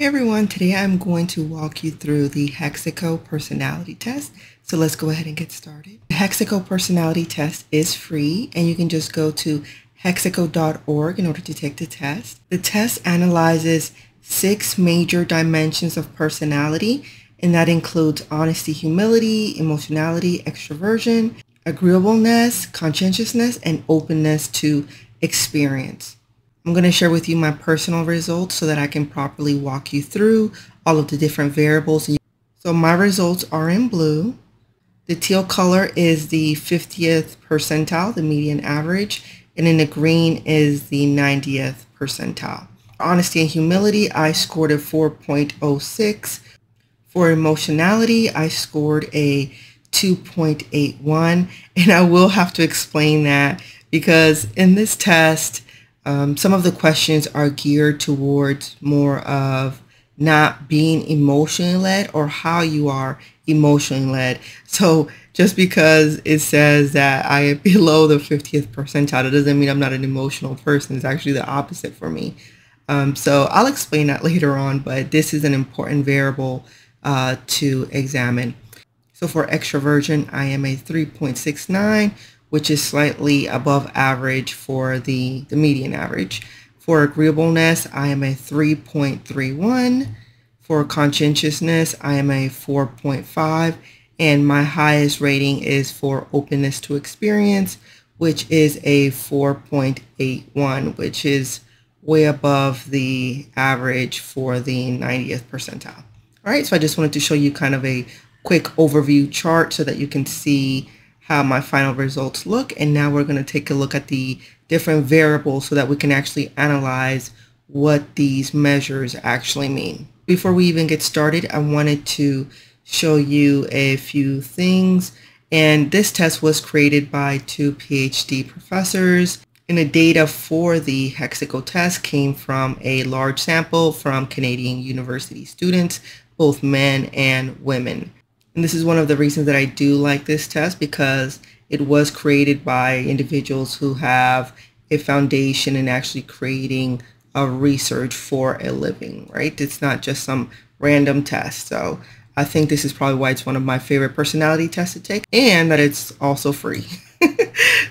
Hey everyone, today I'm going to walk you through the Hexaco personality test. So let's go ahead and get started. The Hexaco personality test is free and you can just go to hexaco.org in order to take the test. The test analyzes 6 major dimensions of personality, and that includes honesty, humility, emotionality, extraversion, agreeableness, conscientiousness, and openness to experience. I'm going to share with you my personal results so that I can properly walk you through all of the different variables. So my results are in blue. The teal color is the 50th percentile, the median average, and in the green is the 90th percentile. For honesty and humility, I scored a 4.06. For emotionality, I scored a 2.81, and I will have to explain that because in this test, some of the questions are geared towards more of not being emotionally led or how you are emotionally led. So just because it says that I am below the 50th percentile, it doesn't mean I'm not an emotional person. It's actually the opposite for me. So I'll explain that later on, but this is an important variable to examine. So for extraversion, I am a 3.69, which is slightly above average for the median average. For agreeableness, I am a 3.31. For conscientiousness, I am a 4.5. And my highest rating is for openness to experience, which is a 4.81, which is way above the average for the 90th percentile. All right, so I just wanted to show you kind of a quick overview chart so that you can see how my final results look. And now we're going to take a look at the different variables so that we can actually analyze what these measures actually mean. Before we even get started, I wanted to show you a few things. And this test was created by 2 PhD professors. And the data for the Hexaco test came from a large sample from Canadian university students, both men and women. And this is one of the reasons that I do like this test, because it was created by individuals who have a foundation in actually creating a research for a living, right? It's not just some random test. So I think this is probably why it's one of my favorite personality tests to take, and that it's also free.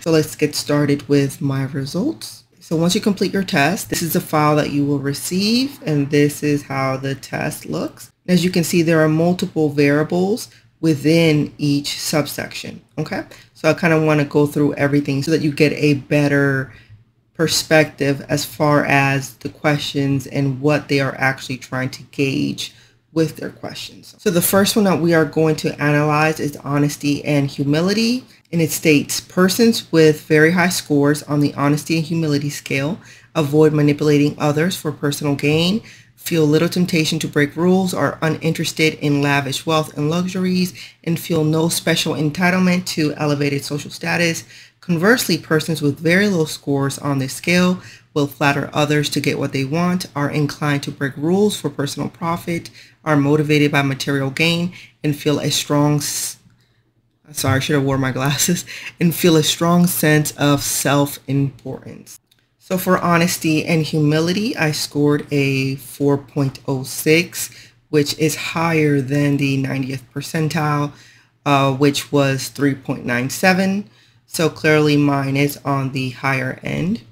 So let's get started with my results. So once you complete your test, this is the file that you will receive, and this is how the test looks. As you can see, there are multiple variables within each subsection. Okay, so I kind of want to go through everything so that you get a better perspective as far as the questions and what they are actually trying to gauge with their questions. So the first one that we are going to analyze is honesty and humility. And it states, persons with very high scores on the honesty and humility scale avoid manipulating others for personal gain, feel little temptation to break rules, are uninterested in lavish wealth and luxuries, and feel no special entitlement to elevated social status. Conversely, persons with very low scores on this scale will flatter others to get what they want, are inclined to break rules for personal profit, are motivated by material gain, and feel a strong sorry, I should have worn my glasses, and feel a strong sense of self-importance. So for honesty and humility, I scored a 4.06, which is higher than the 90th percentile, which was 3.97. So clearly mine is on the higher end.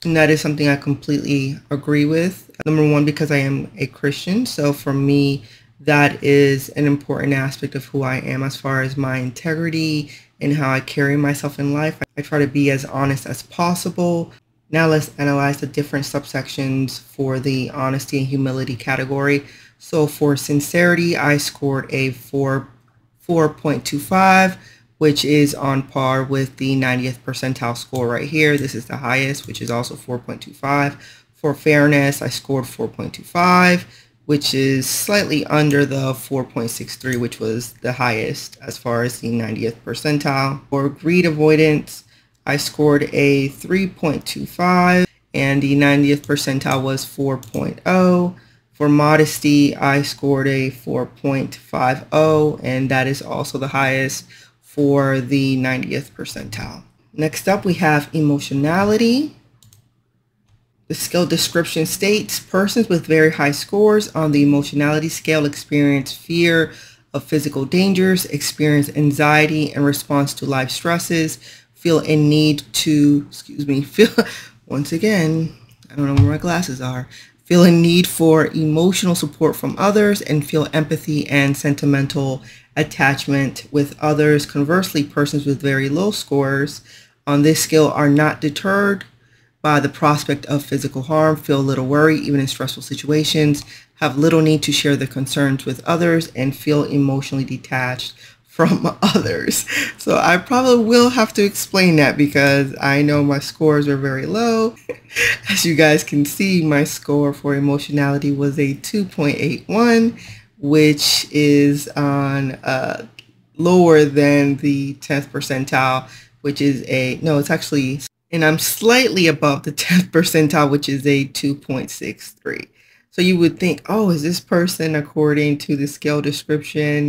And that is something I completely agree with. Number one, because I am a Christian. So for me, that is an important aspect of who I am as far as my integrity and how I carry myself in life. I try to be as honest as possible. Now let's analyze the different subsections for the honesty and humility category. So for sincerity, I scored a 4.25, which is on par with the 90th percentile score right here. This is the highest, which is also 4.25. For fairness, I scored 4.25. which is slightly under the 4.63, which was the highest as far as the 90th percentile. For greed avoidance, I scored a 3.25, and the 90th percentile was 4.0. For modesty, I scored a 4.50, and that is also the highest for the 90th percentile. Next up, we have emotionality. The skill description states persons with very high scores on the emotionality scale experience fear of physical dangers, experience anxiety in response to life stresses, feel a need to, feel, once again, I don't know where my glasses are, feel a need for emotional support from others, and feel empathy and sentimental attachment with others. Conversely, persons with very low scores on this scale are not deterred by the prospect of physical harm, feel little worry even in stressful situations, have little need to share their concerns with others, and feel emotionally detached from others. So I probably will have to explain that because I know my scores are very low. As you guys can see, my score for emotionality was a 2.81, which is on lower than the 10th percentile, which is it's actually, and I'm slightly above the 10th percentile, which is a 2.63. So you would think, oh, is this person according to the scale description,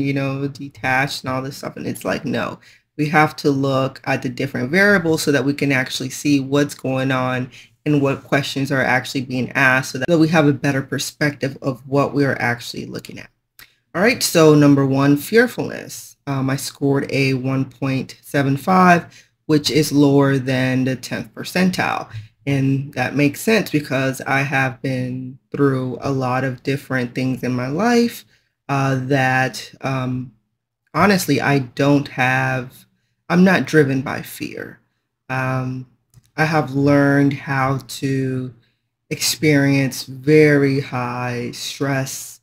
detached and all this stuff? And it's like, no, we have to look at the different variables so that we can actually see what's going on and what questions are actually being asked so that we have a better perspective of what we're actually looking at. All right, so number one, fearfulness. I scored a 1.75, which is lower than the 10th percentile. And that makes sense because I have been through a lot of different things in my life that honestly, I'm not driven by fear. I have learned how to experience very high stress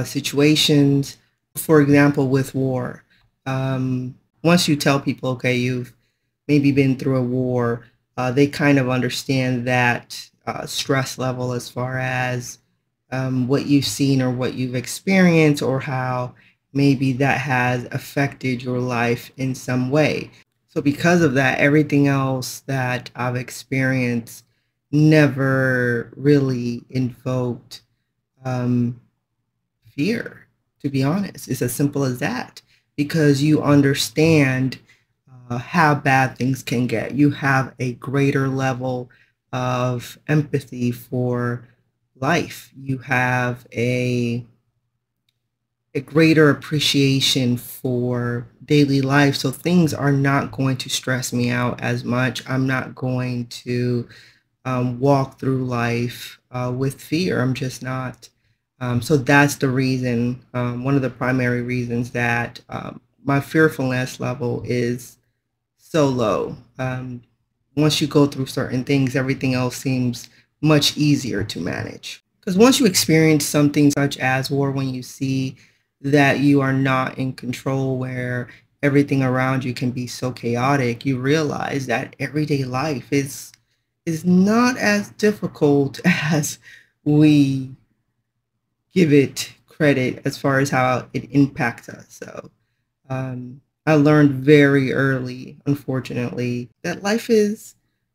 situations. For example, with war, once you tell people, okay, you've maybe been through a war, they kind of understand that stress level as far as what you've seen or what you've experienced or how maybe that has affected your life in some way. So because of that, everything else that I've experienced never really invoked fear, to be honest. It's as simple as that because you understand how bad things can get. You have a greater level of empathy for life. You have a greater appreciation for daily life. So things are not going to stress me out as much. I'm not going to walk through life with fear. I'm just not. So that's the reason, one of the primary reasons that my fearfulness level is so low. Once you go through certain things, everything else seems much easier to manage. Because once you experience something such as war, when you see that you are not in control, where everything around you can be so chaotic, you realize that everyday life is not as difficult as we give it credit as far as how it impacts us. So I learned very early, unfortunately, that life is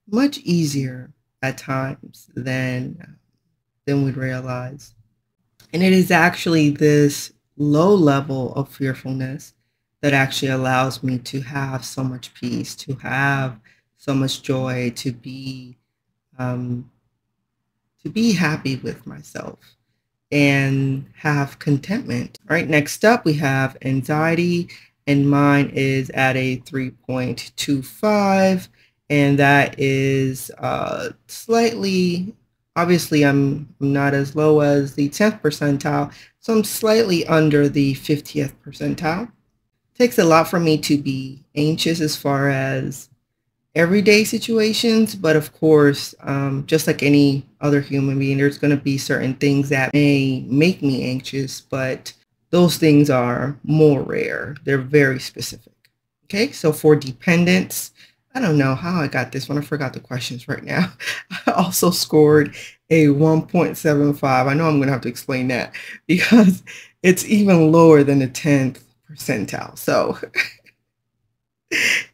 much easier at times than we'd realize. And it is actually this low level of fearfulness that actually allows me to have so much peace, to have so much joy, um, to be happy with myself and have contentment. All right, next up we have anxiety, and mine is at a 3.25, and that is slightly, obviously I'm not as low as the 10th percentile, so I'm slightly under the 50th percentile. It takes a lot for me to be anxious as far as everyday situations, but of course, just like any other human being, there's going to be certain things that may make me anxious, but those things are more rare. They're very specific. Okay, so for dependence, I don't know how I got this one. I forgot the questions right now. I also scored a 1.75. I know I'm going to have to explain that because it's even lower than the 10th percentile. So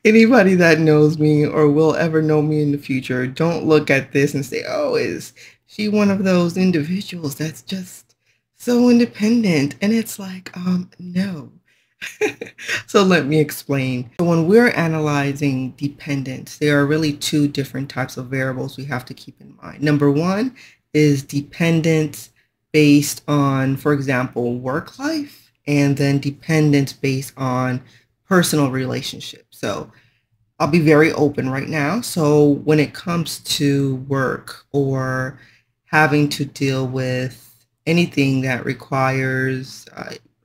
anybody that knows me or will ever know me in the future, don't look at this and say, oh, is she one of those individuals that's just so independent? And it's like, no. So let me explain. So when we're analyzing dependence, there are really two different types of variables we have to keep in mind. Number one is dependence based on, for example, work life, and then dependence based on personal relationships. So I'll be very open right now. So when it comes to work or having to deal with anything that requires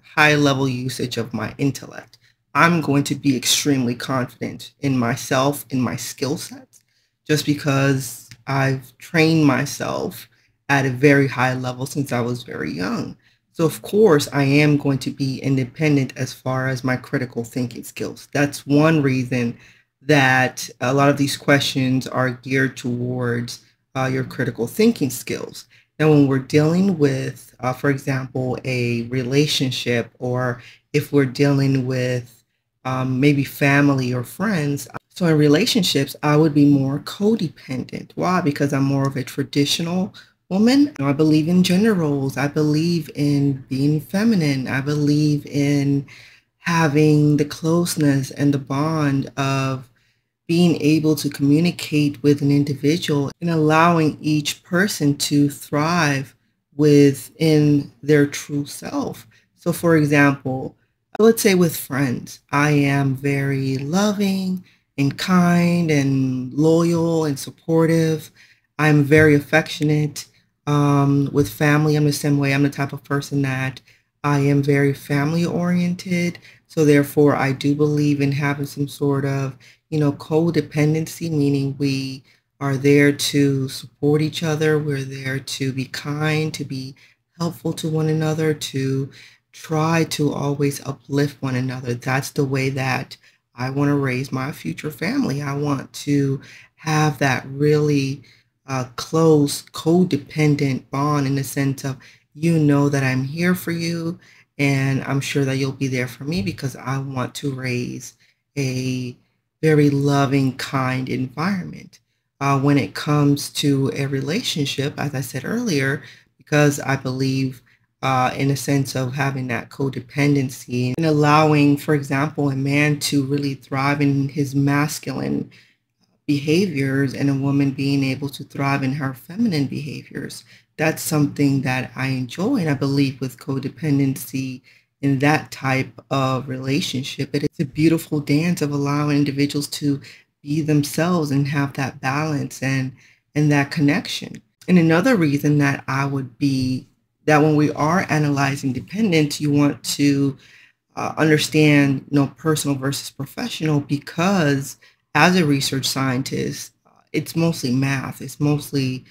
high level usage of my intellect, I'm going to be extremely confident in myself, in my skill sets, just because I've trained myself at a very high level since I was very young. So of course, I am going to be independent as far as my critical thinking skills. That's one reason that a lot of these questions are geared towards your critical thinking skills. Now, when we're dealing with, for example, a relationship, or if we're dealing with maybe family or friends, so in relationships, I would be more codependent. Why? Because I'm more of a traditional woman. I believe in gender roles. I believe in being feminine. I believe in having the closeness and the bond of being able to communicate with an individual and allowing each person to thrive within their true self. So, for example, let's say with friends, I am very loving and kind and loyal and supportive. I'm very affectionate. With family, I'm the same way. I'm the type of person that I am very family oriented. So, therefore, I do believe in having some sort of codependency, meaning we are there to support each other. We're there to be kind, to be helpful to one another, to try to always uplift one another. That's the way that I want to raise my future family. I want to have that really close, codependent bond in the sense of, that I'm here for you, and I'm sure that you'll be there for me because I want to raise a very loving, kind environment. When it comes to a relationship, as I said earlier, because I believe in a sense of having that codependency and allowing, for example, a man to really thrive in his masculine behaviors and a woman being able to thrive in her feminine behaviors. That's something that I enjoy. And I believe with codependency in that type of relationship, it's a beautiful dance of allowing individuals to be themselves and have that balance and that connection. And another reason that I would be that when we are analyzing dependence, you want to understand, personal versus professional, because as a research scientist, it's mostly math. It's mostly,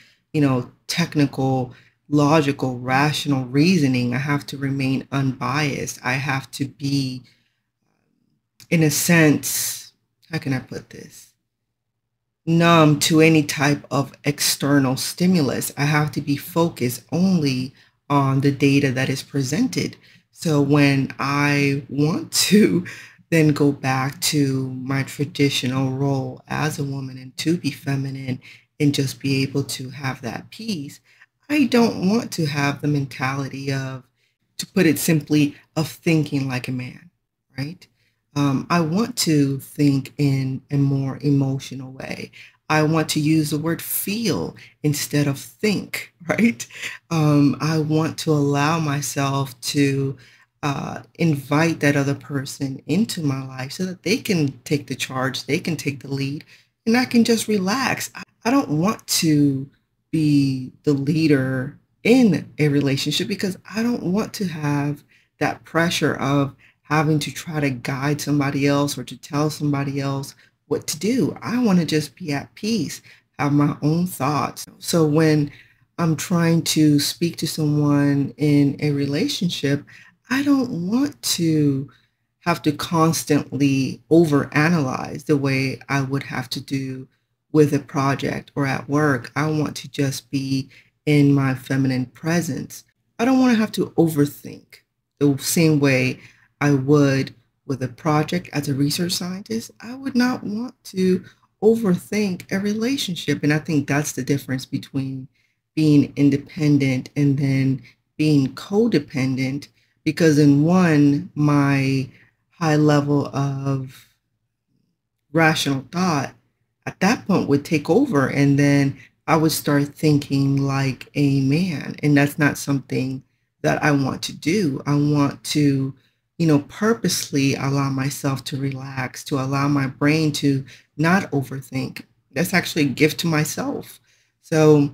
technical, logical, rational reasoning. I have to remain unbiased. I have to be, in a sense, how can I put this? Numb to any type of external stimulus. I have to be focused only on the data that is presented. So when I want to then go back to my traditional role as a woman and to be feminine and just be able to have that peace, I don't want to have the mentality of, to put it simply, of thinking like a man, right? I want to think in a more emotional way. I want to use the word feel instead of think, right? I want to allow myself to invite that other person into my life so that they can take the charge, they can take the lead, and I can just relax. I don't want to be the leader in a relationship because I don't want to have that pressure of having to try to guide somebody else or to tell somebody else what to do. I want to just be at peace, have my own thoughts. So when I'm trying to speak to someone in a relationship, I don't want to have to constantly overanalyze the way I would have to do with a project or at work. I want to just be in my feminine presence. I don't want to have to overthink the same way I would with a project as a research scientist. I would not want to overthink a relationship. And I think that's the difference between being independent and then being codependent, because in one, my high level of rational thought at that point would take over, and then I would start thinking like a man, and that's not something that I want to do. I want to, purposely allow myself to relax, to allow my brain to not overthink. That's actually a gift to myself. So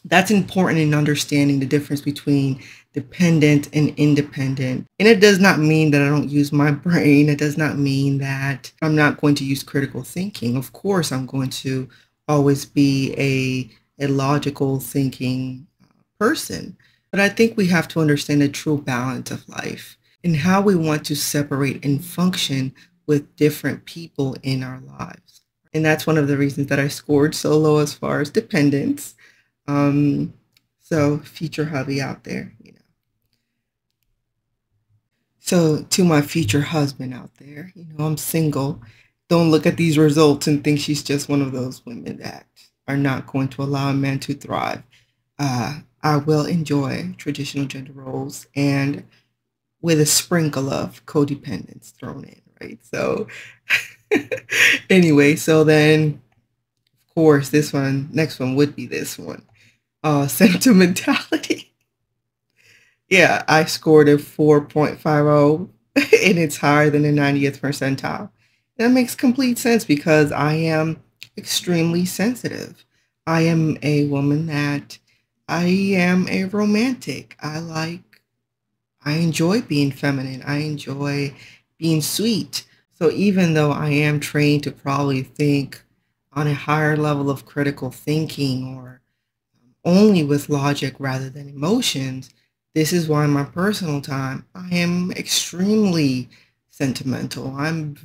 that's important in understanding the difference between dependent and independent. And it does not mean that I don't use my brain. It does not mean that I'm not going to use critical thinking. Of course, I'm going to always be a logical thinking person. But I think we have to understand the true balance of life and how we want to separate and function with different people in our lives. And that's one of the reasons that I scored so low as far as dependence. So future hubby out there, So to my future husband out there, I'm single. Don't look at these results and think she's just one of those women that are not going to allow a man to thrive. I will enjoy traditional gender roles and with a sprinkle of codependence thrown in, right? So anyway, so then of course next one would be this one. Sentimentality. Yeah, I scored a 4.50 and it's higher than the 90th percentile. That makes complete sense because I am extremely sensitive. I am a woman that I am a romantic. I enjoy being feminine. I enjoy being sweet. So even though I am trained to probably think on a higher level of critical thinking or only with logic rather than emotions, this is why in my personal time, I am extremely sentimental. I'm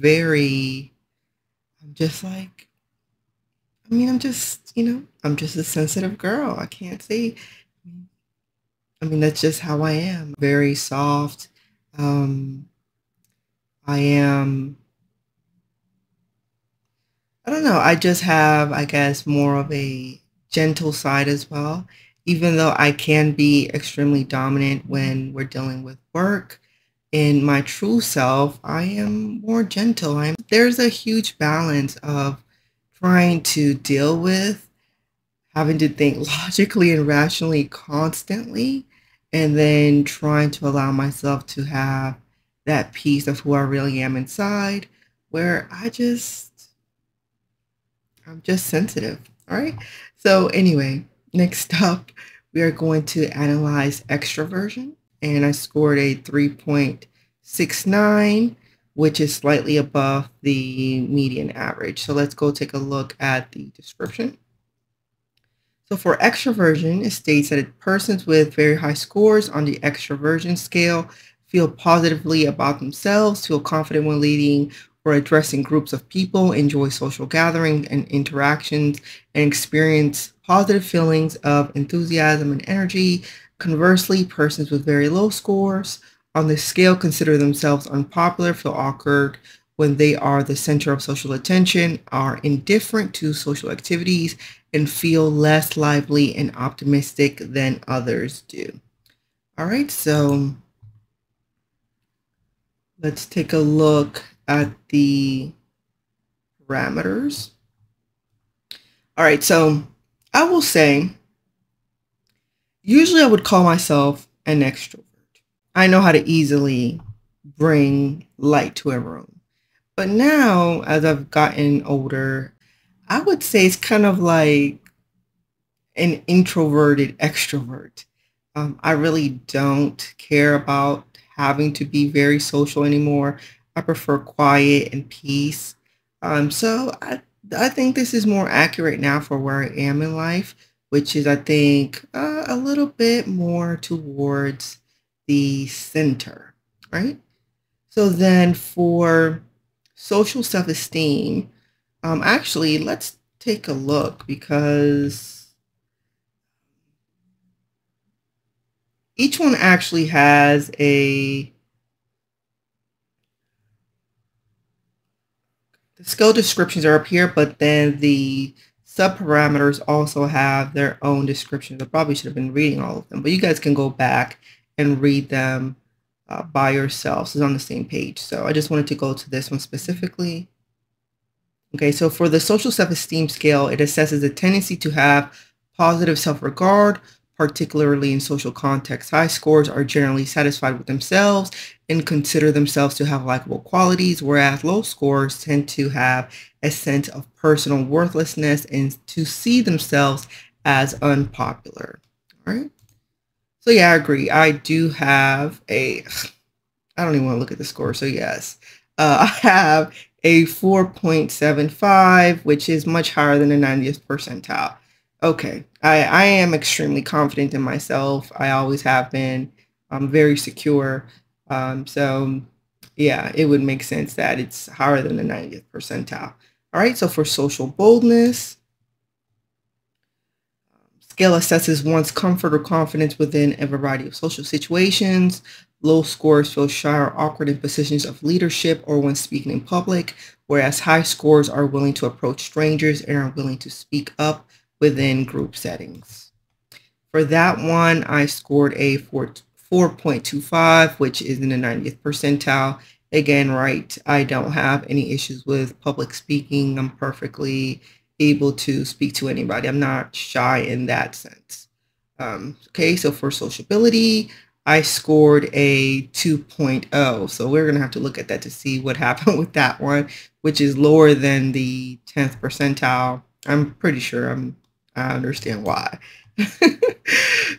just like, I'm just a sensitive girl. I can't say, that's just how I am. Very soft. Um, I am, I don't know. I just have, I guess, more of a gentle side as well. Even though I can be extremely dominant when we're dealing with work, in my true self, I am more gentle. There's a huge balance of trying to deal with having to think logically and rationally constantly, and then trying to allow myself to have that piece of who I really am inside, where I'm just sensitive. All right. So anyway, next up, we are going to analyze extroversion. And I scored a 3.69, which is slightly above the median average. So let's go take a look at the description. So for extroversion, it states that persons with very high scores on the extroversion scale feel positively about themselves, feel confident when leading or addressing groups of people, enjoy social gatherings and interactions, and experience positive feelings of enthusiasm and energy. Conversely, persons with very low scores on the scale consider themselves unpopular, feel awkward when they are the center of social attention, are indifferent to social activities, and feel less lively and optimistic than others do. All right, so let's take a look at the parameters. All right, so I will say, usually I would call myself an extrovert. I know how to easily bring light to a room. But now, as I've gotten older, I would say it's kind of like an introverted extrovert. I really don't care about having to be very social anymore. I prefer quiet and peace. So I think this is more accurate now for where I am in life, which is, I think, a little bit more towards the center, right? So then for social self-esteem, actually, let's take a look because each one actually has the skill descriptions are up here, but then the subparameters also have their own descriptions. I probably should have been reading all of them, but you guys can go back and read them by yourselves is on the same page. So I just wanted to go to this one specifically. Okay, so for the social self-esteem scale, it assesses a tendency to have positive self-regard, particularly in social contexts. High scores are generally satisfied with themselves and consider themselves to have likable qualities, whereas low scores tend to have a sense of personal worthlessness and to see themselves as unpopular. All right. So yeah, I agree. I do have I don't even want to look at the score. So yes, I have a 4.75, which is much higher than the 90th percentile. Okay, I am extremely confident in myself. I always have been. I'm very secure. So yeah, it would make sense that it's higher than the 90th percentile. All right, so for social boldness, scale assesses one's comfort or confidence within a variety of social situations. Low scores feel shy or awkward in positions of leadership or when speaking in public, whereas high scores are willing to approach strangers and are willing to speak up within group settings. For that one, I scored a 4.25, which is in the 90th percentile. Again, right, I don't have any issues with public speaking. I'm perfectly able to speak to anybody. I'm not shy in that sense. Okay, so for sociability, I scored a 2.0. So we're going to have to look at that to see what happened with that one, which is lower than the 10th percentile. I'm pretty sure I understand why.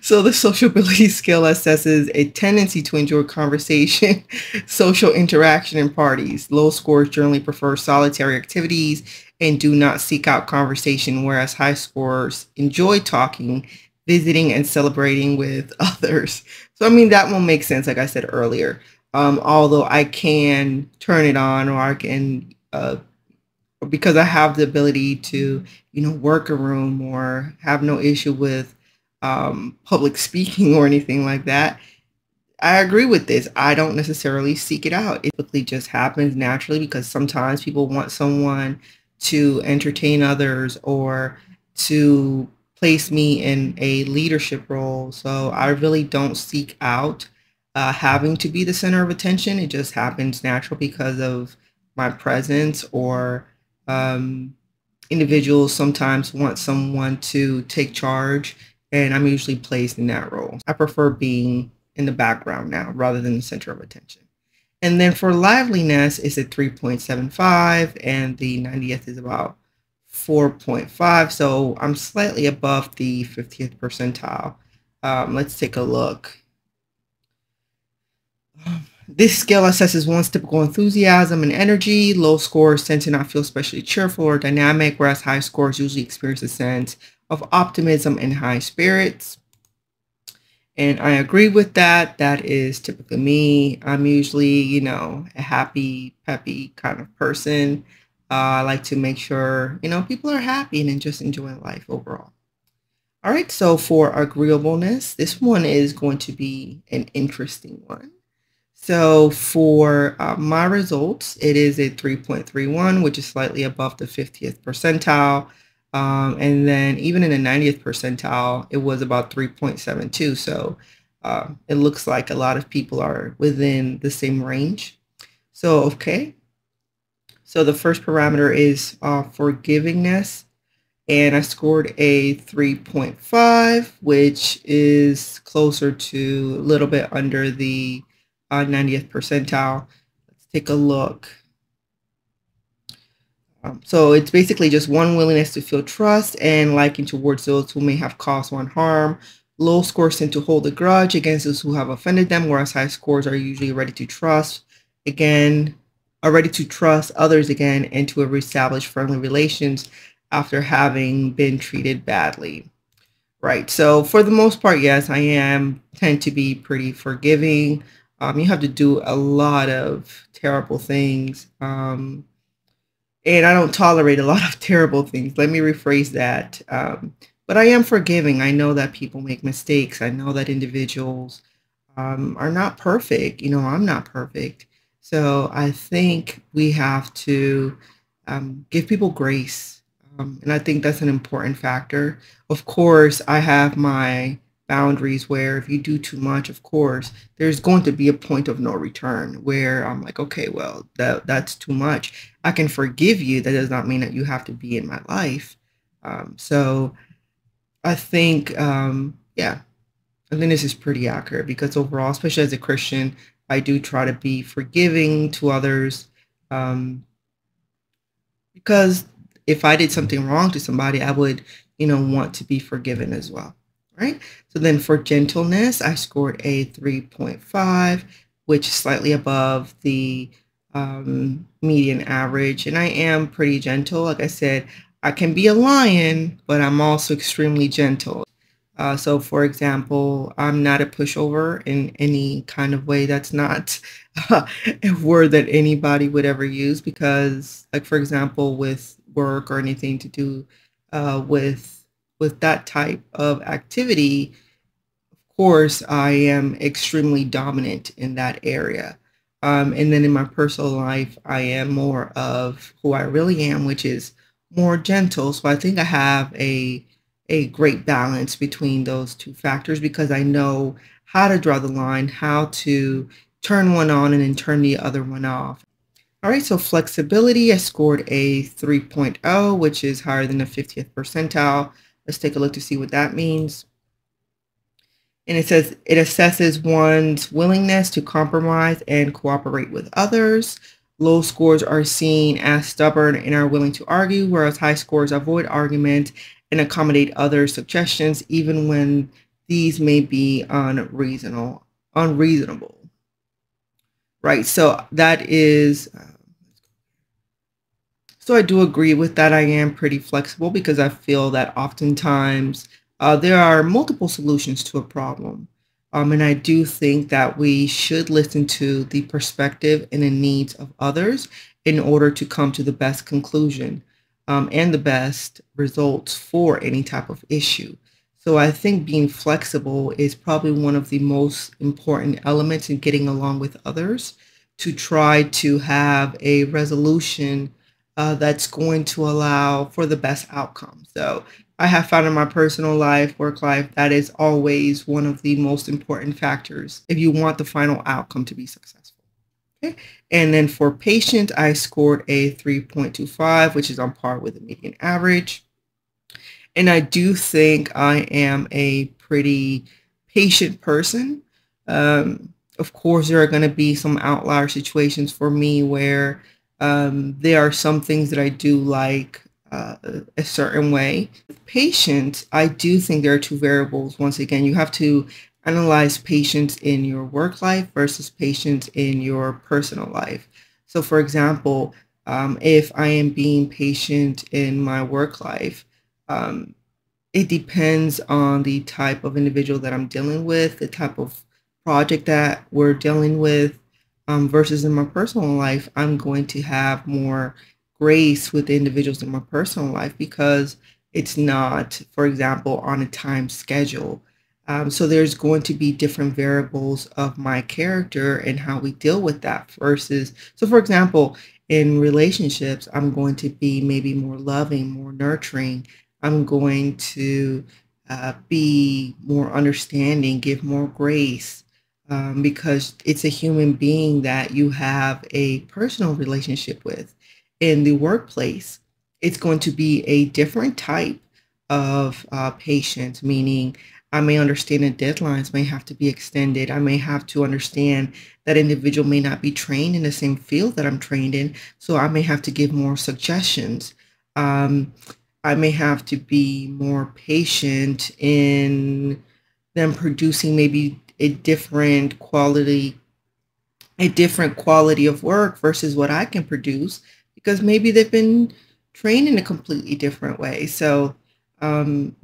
So the sociability scale assesses a tendency to enjoy conversation, social interaction, and parties. Low scores generally prefer solitary activities and do not seek out conversation, whereas high scores enjoy talking, visiting, and celebrating with others. So, I mean, that one makes sense, like I said earlier. Although I can turn it on, or I can, because I have the ability to, work a room or have no issue with public speaking or anything like that. I agree with this. I don't necessarily seek it out. It typically just happens naturally because sometimes people want someone to entertain others or to place me in a leadership role. So I really don't seek out having to be the center of attention. It just happens natural because of my presence or individuals sometimes want someone to take charge, and I'm usually placed in that role. I prefer being in the background now rather than the center of attention. And then for liveliness, it's at 3.75, and the 90th is about 4.5. So I'm slightly above the 50th percentile. Let's take a look. This scale assesses one's typical enthusiasm and energy. Low scores tend to not feel especially cheerful or dynamic, whereas high scores usually experience a sense of optimism and high spirits. And I agree with that. That is typically me. I'm usually, a happy, peppy kind of person. I like to make sure, people are happy and just enjoying life overall. All right, so for agreeableness, this one is going to be an interesting one. So for my results, it is a 3.31, which is slightly above the 50th percentile. And then even in the 90th percentile, it was about 3.72. So it looks like a lot of people are within the same range. So, okay. So the first parameter is forgivingness. And I scored a 3.5, which is closer to a little bit under the 90th percentile. Let's take a look. So it's basically just one willingness to feel trust and liking towards those who may have caused one harm. Low scores tend to hold a grudge against those who have offended them, whereas high scores are usually ready to trust others again and to reestablish friendly relations after having been treated badly. Right. So for the most part, yes, I tend to be pretty forgiving. You have to do a lot of terrible things. And I don't tolerate a lot of terrible things. Let me rephrase that. But I am forgiving. I know that people make mistakes. I know that individuals are not perfect. I'm not perfect. So I think we have to give people grace. And I think that's an important factor. Of course, I have my boundaries where if you do too much, of course, there's going to be a point of no return where I'm like, okay, well, that's too much. I can forgive you. That does not mean that you have to be in my life. So I think, yeah, I think this is pretty accurate because overall, especially as a Christian, I do try to be forgiving to others. Um, because if I did something wrong to somebody, I would, want to be forgiven as well, right? So then for gentleness, I scored a 3.5, which is slightly above the median average. And I am pretty gentle. Like I said, I can be a lion, but I'm also extremely gentle. So, for example, I'm not a pushover in any kind of way. That's not a word that anybody would ever use because, like, for example, with work or anything to do with that type of activity, course, I am extremely dominant in that area. And then in my personal life, I am more of who I really am, which is more gentle. So I think I have a great balance between those two factors because I know how to draw the line, how to turn one on and then turn the other one off. All right, so flexibility, I scored a 3.0, which is higher than the 50th percentile. Let's take a look to see what that means. And it says it assesses one's willingness to compromise and cooperate with others. Low scores are seen as stubborn and are willing to argue, whereas high scores avoid argument and accommodate other suggestions, even when these may be unreasonable. Right. So that is so I do agree with that. I am pretty flexible because I feel that oftentimes there are multiple solutions to a problem. And I do think that we should listen to the perspective and the needs of others in order to come to the best conclusion and the best results for any type of issue. So I think being flexible is probably one of the most important elements in getting along with others to try to have a resolution that's going to allow for the best outcome. So I have found in my personal life, work life, that is always one of the most important factors if you want the final outcome to be successful. Okay. And then for patience, I scored a 3.25, which is on par with the median average. And I do think I am a pretty patient person. Of course, there are going to be some outlier situations for me where there are some things that I do like a certain way. Patience, I do think there are two variables. Once again, you have to analyze patience in your work life versus patience in your personal life. So, for example, if I am being patient in my work life, um, it depends on the type of individual that I'm dealing with, the type of project that we're dealing with, versus in my personal life, I'm going to have more grace with the individuals in my personal life because it's not, for example, on a time schedule. So there's going to be different variables of my character and how we deal with that versus, so for example, in relationships, I'm going to be maybe more loving, more nurturing. I'm going to be more understanding, give more grace, because it's a human being that you have a personal relationship with. In the workplace, it's going to be a different type of patience, meaning I may understand that deadlines may have to be extended. I may have to understand that individual may not be trained in the same field that I'm trained in, so I may have to give more suggestions. Um, I may have to be more patient in them producing maybe a different quality of work versus what I can produce because maybe they've been trained in a completely different way. So um,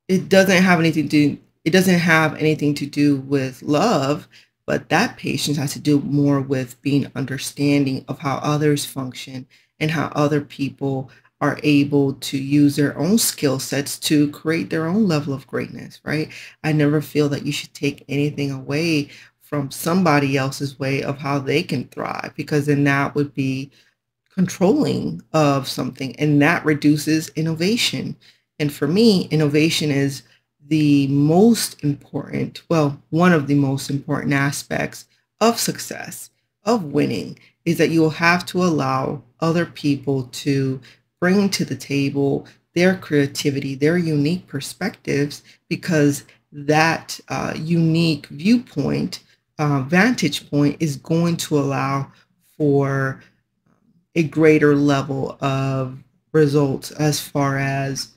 it doesn't have anything to it doesn't have anything to do with love, but that patience has to do more with being understanding of how others function and how other people are able to use their own skill sets to create their own level of greatness, right? I never feel that you should take anything away from somebody else's way of how they can thrive because then that would be controlling of something and that reduces innovation. And for me, innovation is the most important, well, one of the most important aspects of success, of winning, is that you'll have to allow other people to bring to the table their creativity, their unique perspectives, because that unique viewpoint, vantage point is going to allow for a greater level of results as far as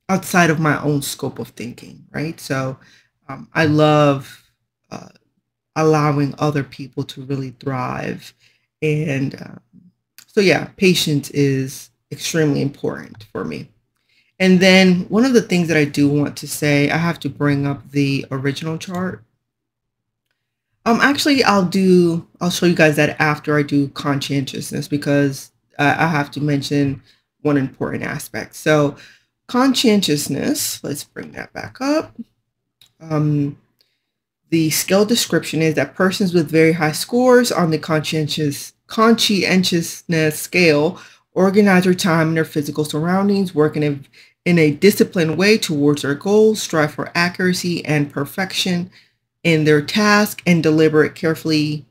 outside of my own scope of thinking, right? So I love uh, allowing other people to really thrive. And so, yeah, patience is extremely important for me. And then one of the things that I do want to say, I have to bring up the original chart. Actually, I'll show you guys that after I do conscientiousness, because I have to mention one important aspect. So conscientiousness, let's bring that back up. The skill description is that persons with very high scores on the conscientiousness scale organize their time and their physical surroundings, work in a disciplined way towards their goals, strive for accuracy and perfection in their task, and deliberate carefully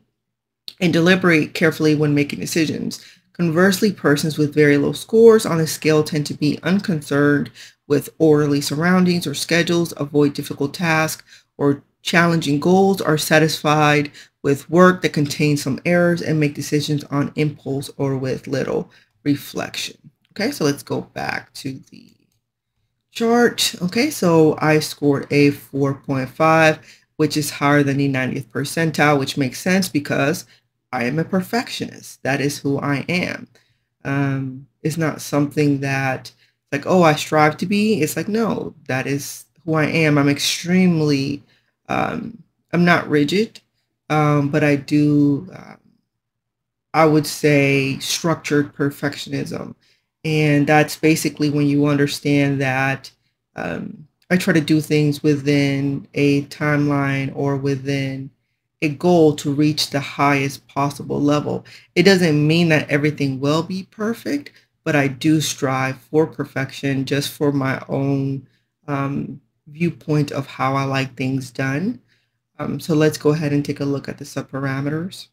when making decisions. Conversely, persons with very low scores on the scale tend to be unconcerned with orderly surroundings or schedules, avoid difficult tasks or challenging goals, are satisfied with work that contains some errors, and make decisions on impulse or with little reflection. Okay, so let's go back to the chart. Okay, so I scored a 4.5, which is higher than the 90th percentile, which makes sense because I am a perfectionist. That is who I am. It's not something that like, oh, I strive to be. It's like, no, that is who I am. I'm extremely, I'm not rigid, but I do, I would say, structured perfectionism. And that's basically when you understand that I try to do things within a timeline or within a goal to reach the highest possible level. It doesn't mean that everything will be perfect, but I do strive for perfection just for my own viewpoint of how I like things done. So let's go ahead and take a look at the subparameters.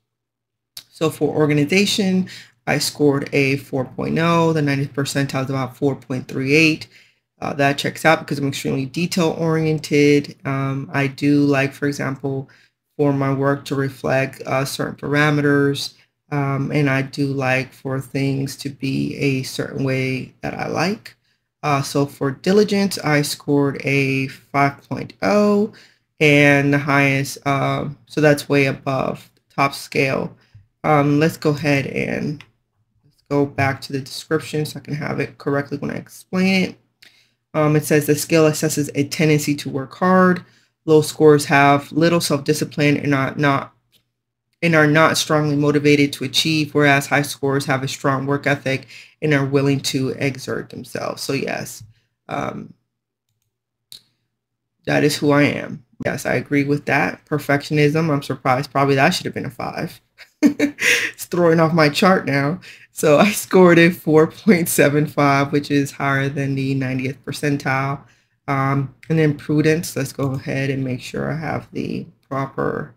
So for organization, I scored a 4.0. The 90th percentile is about 4.38. That checks out because I'm extremely detail oriented. I do like, for example, for my work to reflect certain parameters. And I do like for things to be a certain way that I like. So for diligence, I scored a 5.0, and the highest, so that's way above the top scale. Let's go ahead and let's go back to the description so I can have it correctly when I explain it. It says the skill assesses a tendency to work hard. Low scores have little self-discipline and are not strongly motivated to achieve, whereas high scores have a strong work ethic and are willing to exert themselves. So yes, that is who I am. Yes, I agree with that. Perfectionism, I'm surprised. Probably that should have been a 5. It's throwing off my chart now. So I scored a 4.75, which is higher than the 90th percentile. And then prudence, let's go ahead and make sure I have the proper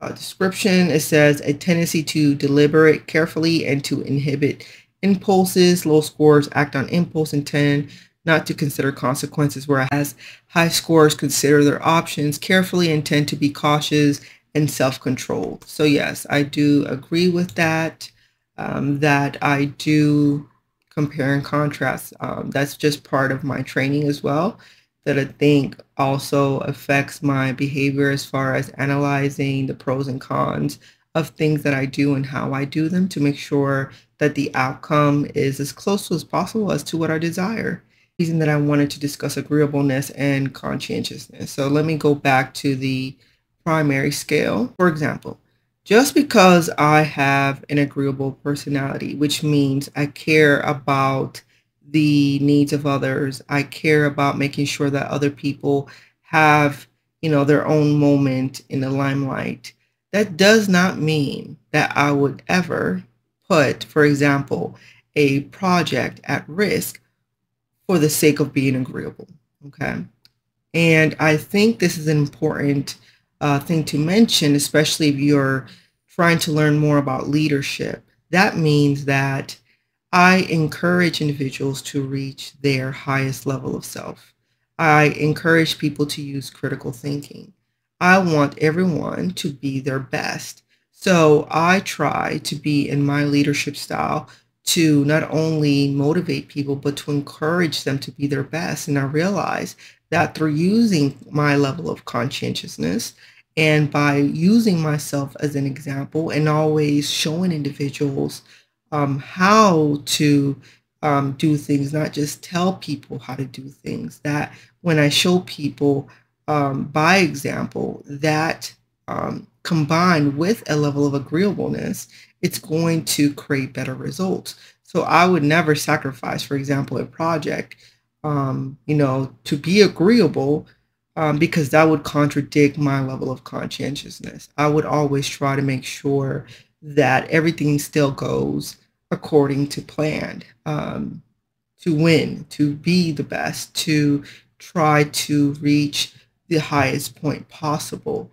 description. It says a tendency to deliberate carefully and to inhibit impulses. Low scores act on impulse and tend not to consider consequences, whereas high scores consider their options carefully and tend to be cautious and self-controlled. So yes, I do agree with that, that I do compare and contrast. That's just part of my training as well, that I think also affects my behavior as far as analyzing the pros and cons of things that I do and how I do them to make sure that the outcome is as close as possible as to what I desire. Reason that I wanted to discuss agreeableness and conscientiousness. So let me go back to the primary scale. For example, just because I have an agreeable personality, which means I care about the needs of others, I care about making sure that other people have, their own moment in the limelight, that does not mean that I would ever put, for example, a project at risk for the sake of being agreeable. Okay. And I think this is an important thing to mention, especially if you're trying to learn more about leadership. That means that I encourage individuals to reach their highest level of self. I encourage people to use critical thinking. I want everyone to be their best. So I try to be in my leadership style to not only motivate people, but to encourage them to be their best. And I realize that through using my level of conscientiousness and by using myself as an example and always showing individuals how to do things, not just tell people how to do things, that when I show people by example, that combined with a level of agreeableness, it's going to create better results. So I would never sacrifice, for example, a project, to be agreeable because that would contradict my level of conscientiousness. I would always try to make sure that everything still goes according to plan, to win, to be the best, to try to reach the highest point possible.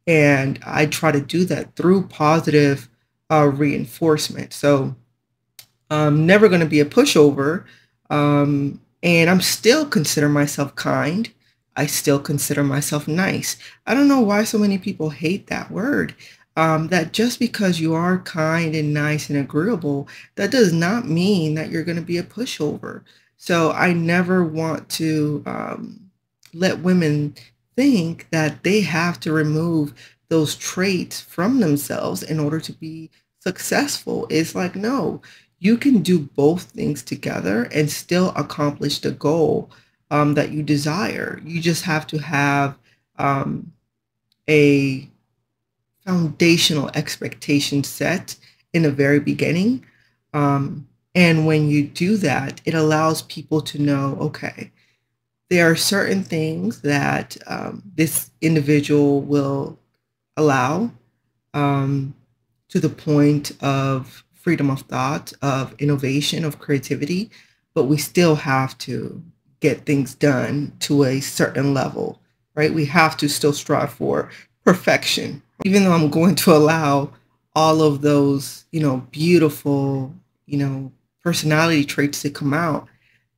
And I try to do that through positive reinforcement. So I'm never going to be a pushover. And I'm still consider myself kind. I still consider myself nice. I don't know why so many people hate that word. That just because you are kind and nice and agreeable, that does not mean that you're going to be a pushover. So I never want to let women think that they have to remove those traits from themselves in order to be successful. It's like, no, you can do both things together and still accomplish the goal that you desire. You just have to have a foundational expectation set in the very beginning. And when you do that, it allows people to know, okay, there are certain things that this individual will allow, to the point of freedom of thought, of innovation, of creativity, but we still have to get things done to a certain level, right? We have to still strive for perfection. Even though I'm going to allow all of those, beautiful, personality traits to come out,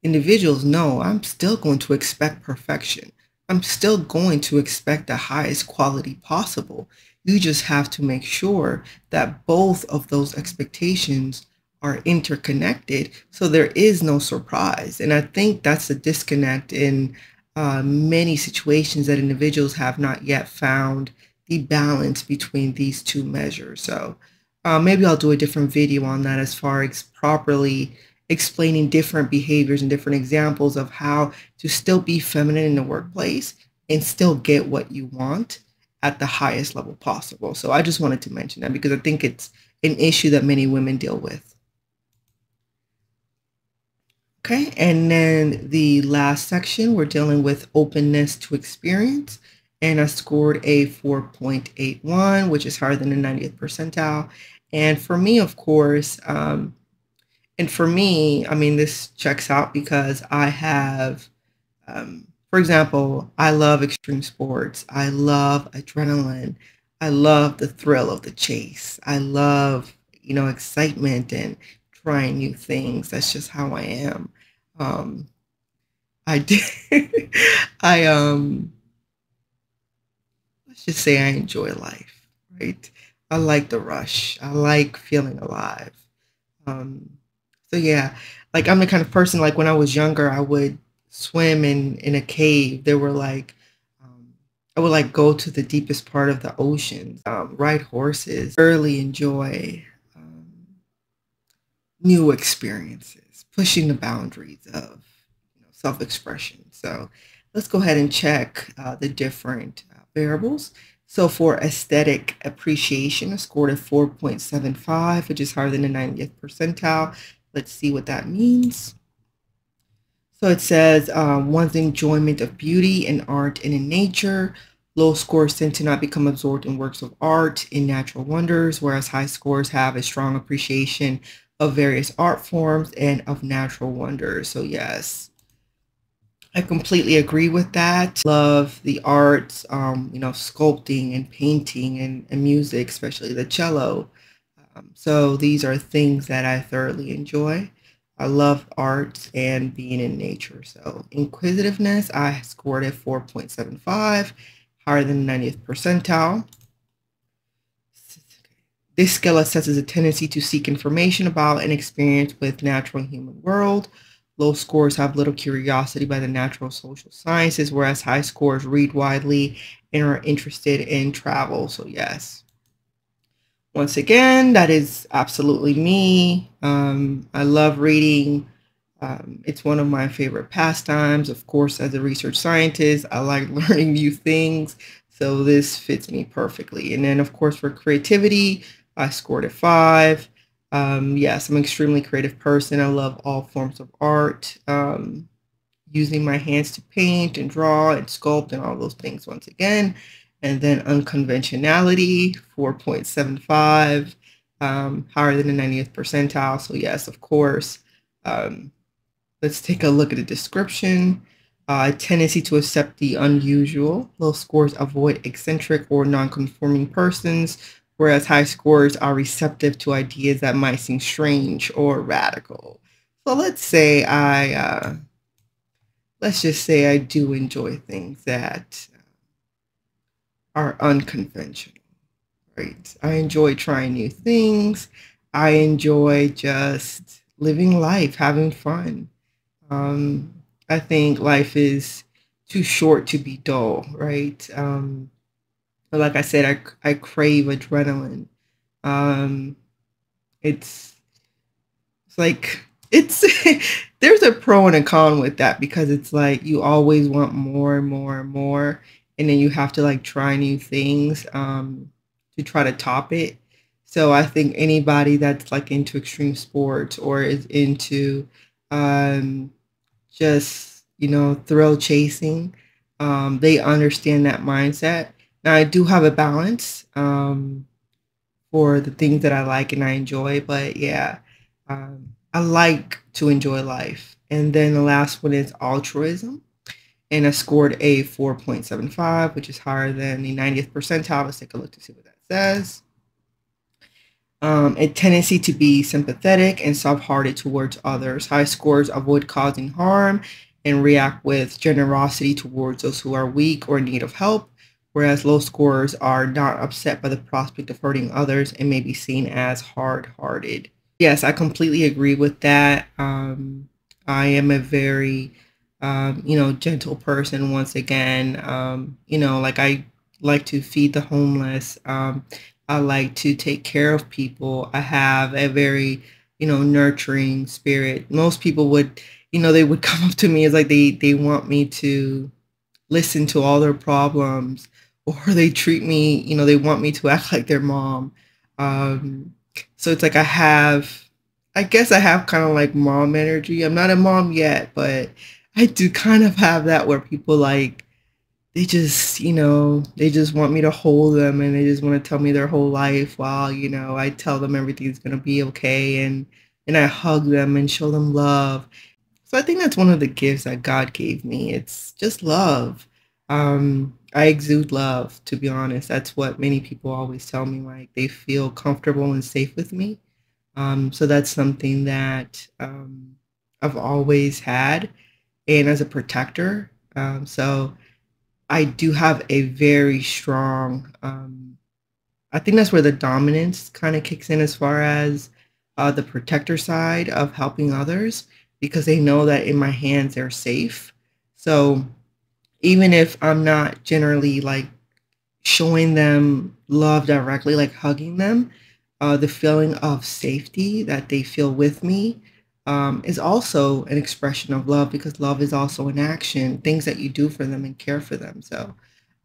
individuals know I'm still going to expect perfection. I'm still going to expect the highest quality possible. You just have to make sure that both of those expectations are interconnected so there is no surprise. And I think that's a disconnect in many situations, that individuals have not yet found the balance between these two measures. So maybe I'll do a different video on that as far as properly explaining different behaviors and different examples of how to still be feminine in the workplace and still get what you want at the highest level possible. So I just wanted to mention that because I think it's an issue that many women deal with. Okay, and then the last section, we're dealing with openness to experience. And I scored a 4.81, which is higher than the 90th percentile. And for me, of course, I mean, this checks out because I have, for example, I love extreme sports. I love adrenaline. I love the thrill of the chase. I love, excitement and trying new things. That's just how I am. Um, I did, I, let's just say I enjoy life, right? I like the rush. I like feeling alive. Um, so yeah, like I'm the kind of person, like when I was younger, I would swim in a cave. There were like, I would like go to the deepest part of the ocean, ride horses, early enjoy new experiences, pushing the boundaries of self-expression. So let's go ahead and check the different variables. So for aesthetic appreciation, I scored a 4.75, which is higher than the 90th percentile. Let's see what that means. So it says one's enjoyment of beauty in art and in nature. Low scores tend to not become absorbed in works of art, in natural wonders, whereas high scores have a strong appreciation of various art forms and of natural wonders. So yes, I completely agree with that. Love the arts, sculpting and painting and music, especially the cello. So these are things that I thoroughly enjoy. I love arts and being in nature. So inquisitiveness, I scored a 4.75, higher than the 90th percentile. This skill assesses a tendency to seek information about and experience with natural and human world. Low scores have little curiosity by the natural social sciences, whereas high scores read widely and are interested in travel. So yes, once again, that is absolutely me. I love reading. It's one of my favorite pastimes. Of course, as a research scientist, I like learning new things. So this fits me perfectly. And then, of course, for creativity, I scored a 5. Yes, I'm an extremely creative person. I love all forms of art, using my hands to paint and draw and sculpt and all those things once again. And then unconventionality, 4.75, higher than the 90th percentile. So yes, of course. Let's take a look at the description. A tendency to accept the unusual. Low scores avoid eccentric or non-conforming persons, whereas high scores are receptive to ideas that might seem strange or radical. So let's just say I do enjoy things that are unconventional, right? I enjoy trying new things. I enjoy just living life, having fun. Um, I think life is too short to be dull, right? But like I said, I crave adrenaline. Um, it's it's like it's there's a pro and a con with that because it's like you always want more and more and more, and then you have to like try new things to try to top it. So I think anybody that's like into extreme sports or is into um, just thrill chasing, they understand that mindset. Now I do have a balance. For the things that I like and I enjoy. But yeah, I like to enjoy life. And then the last one is altruism. And I scored a 4.75, which is higher than the 90th percentile. Let's take a look to see what that says. A tendency to be sympathetic and soft-hearted towards others. High scores avoid causing harm and react with generosity towards those who are weak or in need of help, whereas low scores are not upset by the prospect of hurting others and may be seen as hard-hearted. Yes, I completely agree with that. I am a very, gentle person once again. Like I like to feed the homeless. I like to take care of people. I have a very, nurturing spirit. Most people would, they would come up to me as like they want me to listen to all their problems, or they treat me, they want me to act like their mom. Um, so it's like I guess I have kind of like mom energy. I'm not a mom yet, but I do kind of have that where people like they just want me to hold them and they just want to tell me their whole life while, I tell them everything's going to be okay and I hug them and show them love. So I think that's one of the gifts that God gave me. It's just love. I exude love, to be honest. That's what many people always tell me, like they feel comfortable and safe with me. So that's something that I've always had, and as a protector. So I do have a very strong, I think that's where the dominance kind of kicks in as far as the protector side of helping others because they know that in my hands they're safe. So even if I'm not generally like showing them love directly, like hugging them, the feeling of safety that they feel with me is also an expression of love because love is also an action, things that you do for them and care for them. So,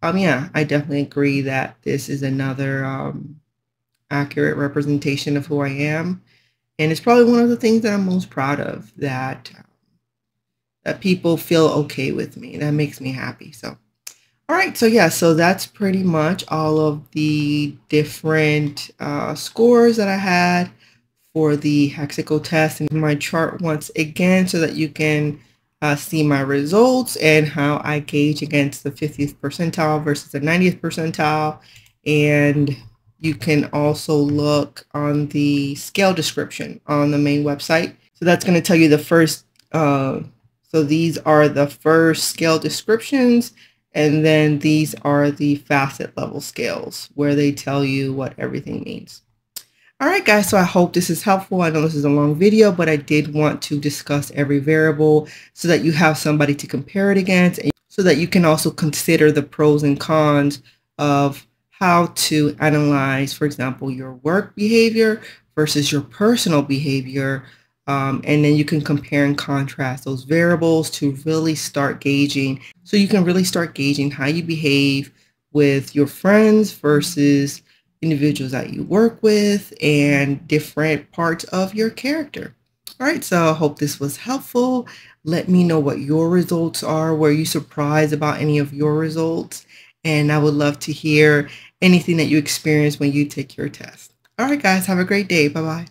yeah, I definitely agree that this is another accurate representation of who I am, and it's probably one of the things that I'm most proud of that people feel okay with me. That makes me happy. So. All right, so yeah, so that's pretty much all of the different scores that I had for the Hexaco test and my chart once again so that you can see my results and how I gauge against the 50th percentile versus the 90th percentile. And you can also look on the scale description on the main website. So that's going to tell you the first, so these are the first scale descriptions, and then these are the facet level scales where they tell you what everything means. All right, guys, so I hope this is helpful. I know this is a long video, but I did want to discuss every variable so that you have somebody to compare it against, and so that you can also consider the pros and cons of how to analyze, for example, your work behavior versus your personal behavior. And then you can compare and contrast those variables to really start gauging. So you can really start gauging how you behave with your friends versus individuals that you work with and different parts of your character. All right, so I hope this was helpful. Let me know what your results are. Were you surprised about any of your results? And I would love to hear anything that you experience when you take your test. All right, guys, have a great day. Bye-bye.